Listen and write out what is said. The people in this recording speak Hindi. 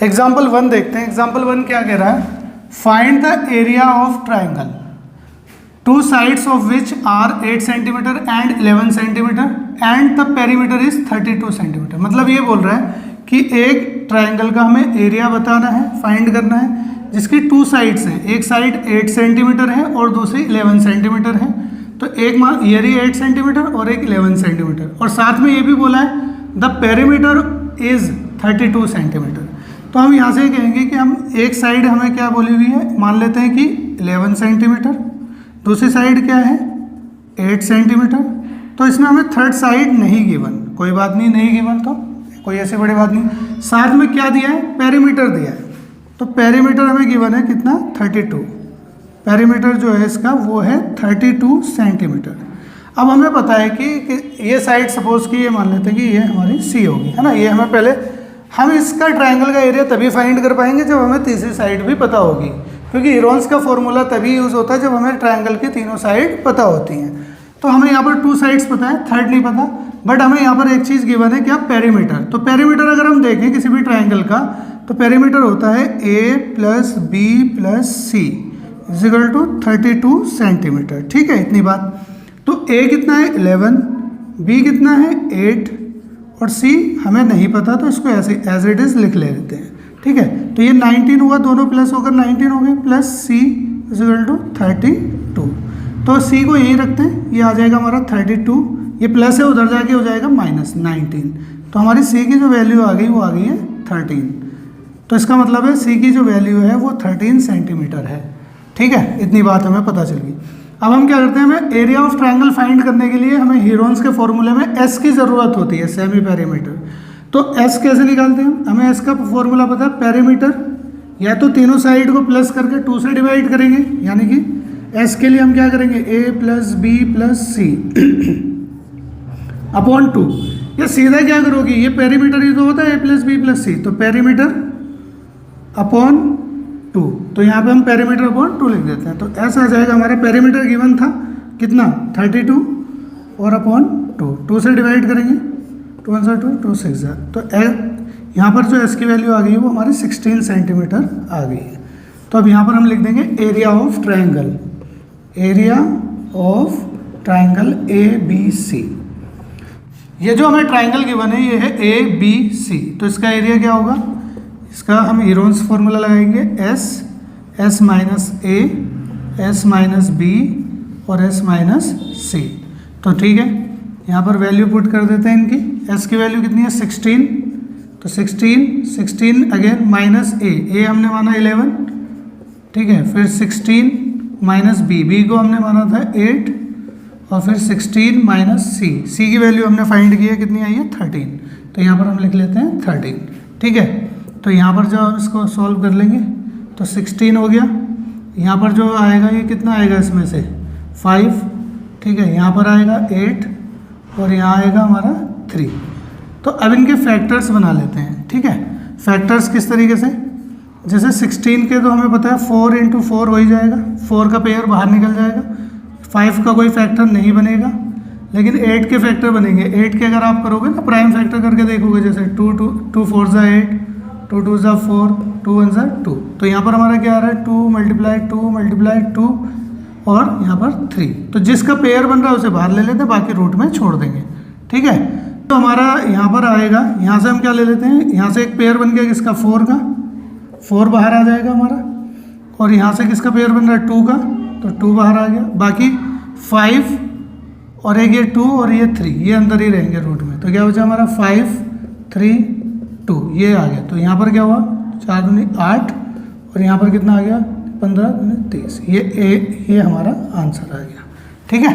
एग्जाम्पल 1 देखते हैं। एग्जाम्पल 1 क्या कह रहा है, find the area of triangle two sides of which are 8 centimetre and 11 centimetre and the perimeter is 32 centimetre. मतलब ये बोल रहा है कि एक ट्राइंगल का हमें एरिया बताना है, फाइंड करना है, जिसकी 2 साइड्स हैं। एक साइड 8 सेंटीमीटर है और दूसरी 11 सेंटीमीटर है। तो एक ये रही 8 सेंटीमीटर और एक 11 सेंटीमीटर, और साथ में ये भी बोला है द पेरीमीटर इज 32 सेंटीमीटर। तो हम यहाँ से कहेंगे कि हम एक साइड हमें क्या बोली हुई है, मान लेते हैं कि 11 सेंटीमीटर, दूसरी साइड क्या है 8 सेंटीमीटर। तो इसमें हमें थर्ड साइड नहीं गिवन, कोई बात नहीं, नहीं गिवन तो कोई ऐसी बड़ी बात नहीं। साथ में क्या दिया है, पेरीमीटर दिया है। तो पेरीमीटर हमें गिवन है कितना, 32। पेरीमीटर जो है इसका वो है 32 सेंटीमीटर। अब हमें पता है कि ये साइड सपोज कि ये मान लेते हैं कि ये हमारी सी होगी, है ना। ये हमें पहले, हम इसका ट्राइंगल का एरिया तभी फाइंड कर पाएंगे जब हमें तीसरी साइड भी पता होगी, क्योंकि हीरोन्स का फॉर्मूला तभी यूज़ होता है जब हमें ट्राइंगल की तीनों साइड पता होती हैं। तो हमें यहाँ पर 2 साइड्स पता है, थर्ड नहीं पता, बट हमें यहाँ पर एक चीज़ गिवन है क्या, पेरीमीटर। तो पेरीमीटर अगर हम देखें किसी भी ट्राइंगल का, तो पेरीमीटर होता है a plus B plus C is equal to 32 centimetre. ठीक है, इतनी बात। तो a कितना है 11, b कितना है 8 और c हमें नहीं पता, तो इसको ऐसे एज इट इज़ लिख लेते हैं। ठीक है, तो ये 19 हुआ, दोनों प्लस होकर 19 हो गए, प्लस c इजिकल टू 32। तो c को यहीं रखते हैं, ये आ जाएगा हमारा 32, ये प्लस है उधर जाके हो जाएगा माइनस 19। तो हमारी c की जो वैल्यू आ गई वो आ गई है 13। तो इसका मतलब है c की जो वैल्यू है वो 13 सेंटीमीटर है। ठीक है, इतनी बात हमें पता चल गई। अब हम क्या करते हैं, हमें एरिया ऑफ ट्राइंगल फाइंड करने के लिए हमें हीरोन्स के फॉर्मूले में s की ज़रूरत होती है, सेमी पेरीमीटर। तो s कैसे निकालते हैं, हमें s का फॉर्मूला पता है, पेरीमीटर या तो तीनों साइड को प्लस करके 2 से डिवाइड करेंगे, यानी कि s के लिए हम क्या करेंगे, a plus B plus C upon 2। ये सीधा क्या करोगे, ये पेरीमीटर ही तो होता है a प्लस बी प्लस सी, तो पेरीमीटर अपॉन 2। तो यहाँ पे हम पेरीमीटर अपॉन 2 लिख देते हैं। तो ऐसा आ जाएगा, हमारा पेरीमीटर गिवन था कितना 32 और अपॉन 2 से डिवाइड करेंगे, 2 1 2 2 6। तो यहाँ पर जो s की वैल्यू आ गई है वो हमारी 16 सेंटीमीटर आ गई है। तो अब यहाँ पर हम लिख देंगे area of triangle, area of triangle ABC। ये जो हमें ट्राइंगल गिवन है ये है ABC। तो इसका एरिया क्या होगा, इसका हम हीरोन्स फॉर्मूला लगाएंगे, s minus a, s minus b और s माइनस c। तो ठीक है, यहाँ पर वैल्यू पुट कर देते हैं इनकी। s की वैल्यू कितनी है 16, तो 16 अगेन माइनस a हमने माना 11, ठीक है, फिर 16 माइनस b को हमने माना था 8 और फिर 16 माइनस c की वैल्यू हमने फाइंड की है, कितनी आई है 13। तो यहाँ पर हम लिख लेते हैं 13। ठीक है, तो यहाँ पर जब हम इसको सॉल्व कर लेंगे तो 16 हो गया, यहाँ पर जो आएगा ये कितना आएगा इसमें से 5, ठीक है, यहाँ पर आएगा 8 और यहाँ आएगा हमारा 3। तो अब इनके फैक्टर्स बना लेते हैं। ठीक है, फैक्टर्स किस तरीके से, जैसे 16 के तो हमें पता है 4 इंटू 4 हो ही जाएगा, 4 का पेयर बाहर निकल जाएगा, 5 का कोई फैक्टर नहीं बनेगा, लेकिन 8 के फैक्टर बनेंगे। 8 के अगर आप करोगे ना प्राइम फैक्टर करके देखोगे, जैसे 2 4 ज़ा 8, 2 2 ज़ा 4, 2 1 ज़ा 2। तो यहाँ पर हमारा क्या आ रहा है 2 मल्टीप्लाई 2 और यहाँ पर 3। तो जिसका पेयर बन रहा है उसे बाहर ले लेते हैं, बाकी रूट में छोड़ देंगे। ठीक है, तो हमारा यहाँ पर आएगा, यहाँ से हम क्या ले लेते हैं, यहाँ से एक पेयर बन गया किसका 4 का, 4 बाहर आ जाएगा हमारा, और यहाँ से किसका पेयर बन रहा है 2 का, तो 2 बाहर आ गया, बाकी 5 और एक ये 2 और ये 3 ये अंदर ही रहेंगे रूट में। तो क्या बचा हमारा 5 3 2 ये आ गया। तो यहाँ पर क्या हुआ 4 दूनी 8 और यहाँ पर कितना आ गया 15 दूनी 30। ये हमारा आंसर आ गया। ठीक है।